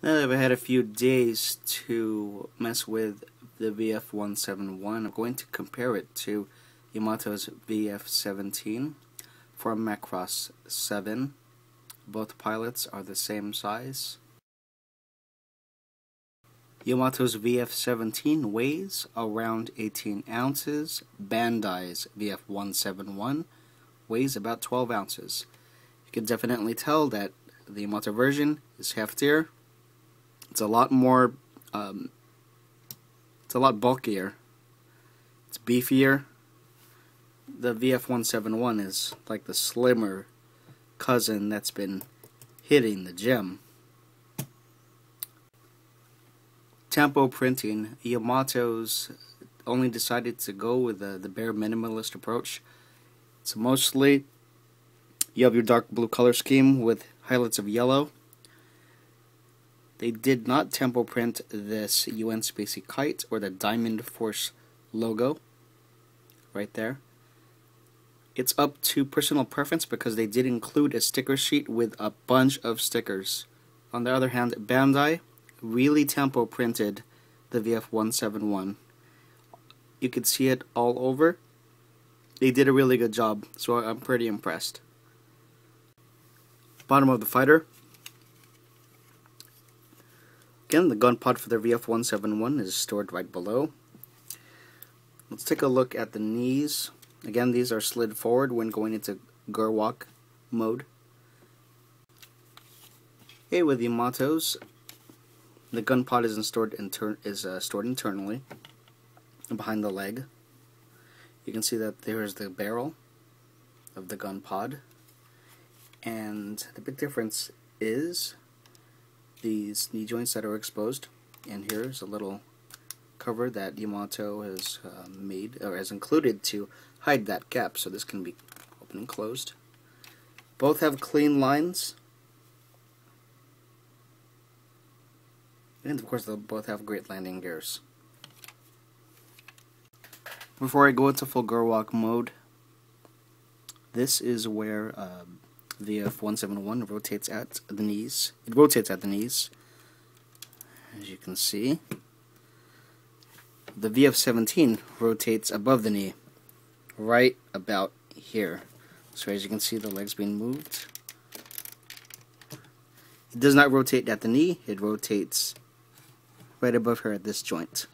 Now that I've had a few days to mess with the VF-171, I'm going to compare it to Yamato's VF-17 from Macross 7. Both pilots are the same size. Yamato's VF-17 weighs around 18 ounces. Bandai's VF-171 weighs about 12 ounces. You can definitely tell that the Yamato version is heftier. It's a lot more, it's a lot bulkier. It's beefier. The VF-171 is like the slimmer cousin that's been hitting the gym. Tempo printing. Yamato's only decided to go with the bare minimalist approach. It's mostly, you have your dark blue color scheme with highlights of yellow. They did not tempo print this UN Spacey kite or the Diamond Force logo right there. It's up to personal preference because they did include a sticker sheet with a bunch of stickers. On the other hand, Bandai really tempo printed the VF-171. You could see it all over. They did a really good job, so I'm pretty impressed. Bottom of the fighter. Again, the gun pod for the VF-171 is stored right below. Let's take a look at the knees. Again, these are slid forward when going into Gerwalk mode. Okay, with Yamato's, the gun pod is stored internally behind the leg. You can see that there is the barrel of the gun pod, and the big difference is these knee joints that are exposed, and here's a little cover that Yamato has made or has included to hide that gap, so this can be open and closed. Both have clean lines, and of course they'll both have great landing gears. Before I go into full Gerwalk mode, this is where the VF-171 rotates at the knees. It rotates at the knees, as you can see. The VF-17 rotates above the knee, right about here. So as you can see, the legs being moved. It does not rotate at the knee, it rotates right above here at this joint.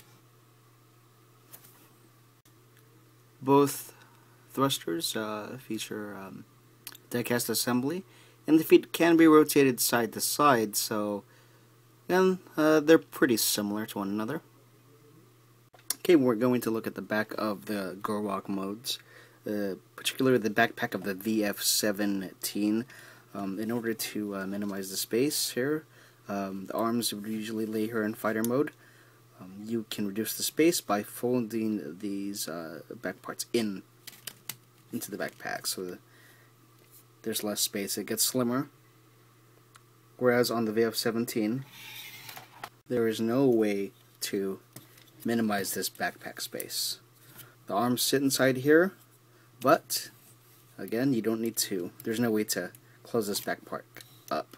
Both thrusters feature die-cast assembly, and the feet can be rotated side to side, so again, they're pretty similar to one another. Okay, we're going to look at the back of the Gerwalk modes, particularly the backpack of the VF-17. In order to minimize the space here, the arms would usually lay here in fighter mode. You can reduce the space by folding these back parts into the backpack, so there's less space. It gets slimmer. Whereas on the VF-17, there is no way to minimize this backpack space. The arms sit inside here, but again, you don't need to. There's no way to close this back part up.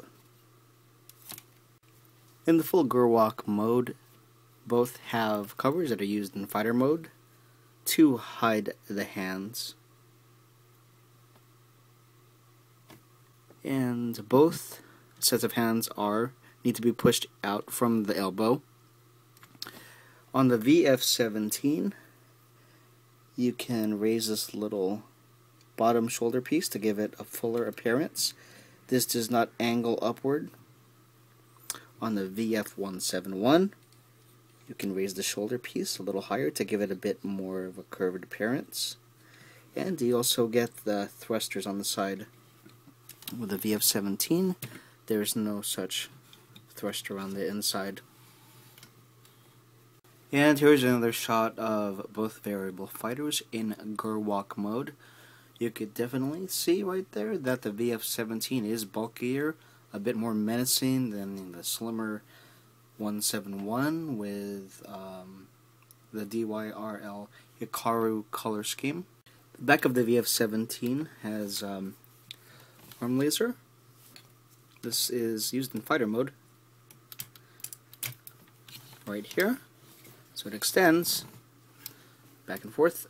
In the full Gerwalk mode, both have covers that are used in fighter mode to hide the hands. And both sets of hands need to be pushed out from the elbow. On the VF-17, you can raise this little bottom shoulder piece to give it a fuller appearance. This does not angle upward. On the VF-171, you can raise the shoulder piece a little higher to give it a bit more of a curved appearance. And you also get the thrusters on the side. With the VF-17, there's no such thruster on the inside. And here's another shot of both variable fighters in Gerwalk mode. You could definitely see right there that the VF-17 is bulkier, a bit more menacing than the slimmer 171 with the DYRL Hikaru color scheme. The back of the VF-17 has arm laser. This is used in fighter mode. right here, so it extends back and forth.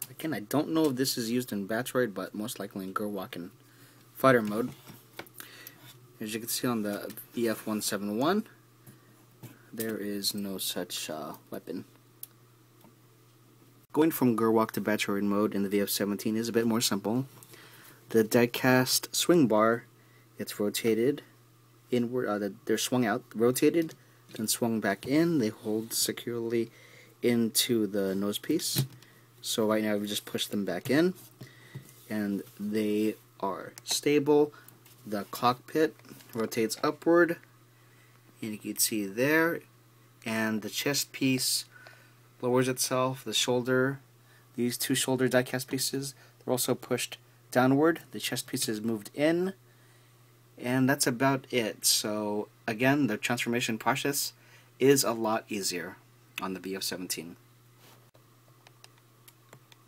Again, I don't know if this is used in Batroid, but most likely in Gerwalk and fighter mode. As you can see on the VF-171, there is no such weapon. Going from Gerwalk to Batroid mode in the VF-17 is a bit more simple. The die-cast swing bar, it's rotated inward, they're swung out, rotated, then swung back in. They hold securely into the nose piece. So right now we just push them back in, and they are stable. The cockpit rotates upward, and you can see there, and the chest piece lowers itself. The shoulder, these two shoulder die-cast pieces, they're also pushed downward. The chest piece is moved in, and that's about it. So again, the transformation process is a lot easier on the VF-17.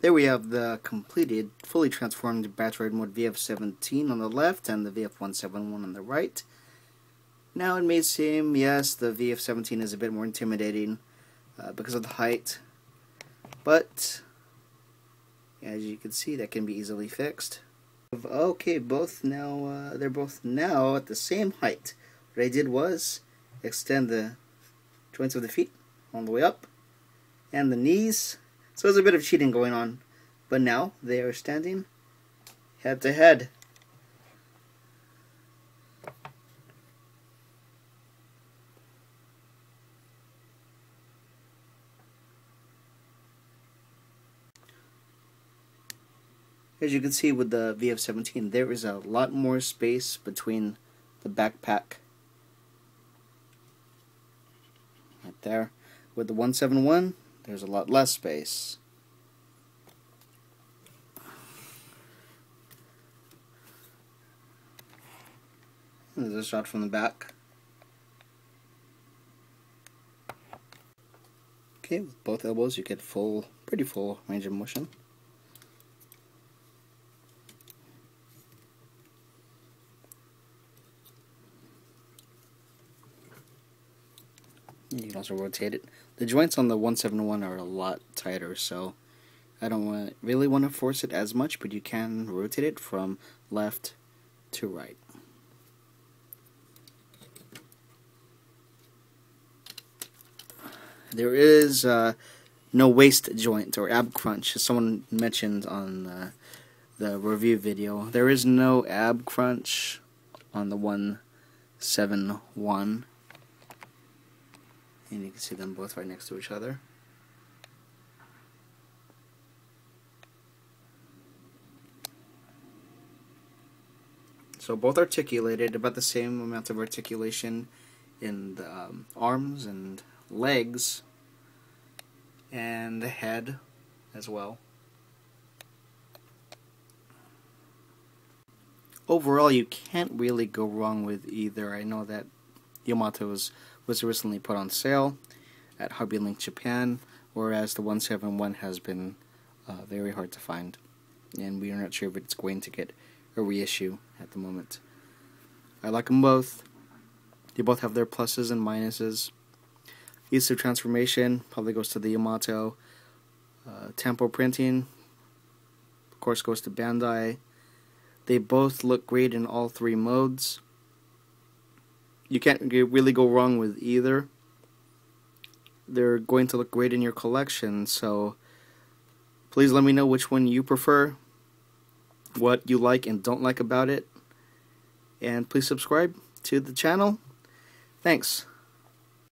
There we have the completed, fully transformed Batroid mode VF-17 on the left and the VF-171 on the right. Now it may seem, yes, the VF-17 is a bit more intimidating because of the height, but as you can see, that can be easily fixed. Okay, they're both now at the same height. What I did was extend the joints of the feet all the way up and the knees. So there's a bit of cheating going on, but now they are standing head to head. As you can see with the VF-17, there is a lot more space between the backpack. Right there. With the 171, there's a lot less space. There's a shot from the back. Okay, with both elbows you get pretty full range of motion. You can also rotate it. The joints on the 171 are a lot tighter, so I don't really want to force it as much, but you can rotate it from left to right. There is no waist joint or ab crunch, as someone mentioned on the review video. There is no ab crunch on the 171. And you can see them both right next to each other. So both articulated, about the same amount of articulation in the arms and legs, and the head as well. Overall, you can't really go wrong with either. I know that Yamato was recently put on sale at Hobby Link Japan, whereas the 171 has been very hard to find, and we are not sure if it's going to get a reissue at the moment. I like them both. They both have their pluses and minuses. Ease of transformation probably goes to the Yamato. Tempo printing, of course, goes to Bandai. They both look great in all three modes. You can't really go wrong with either. They're going to look great in your collection, so please let me know which one you prefer, what you like and don't like about it, and please subscribe to the channel. Thanks.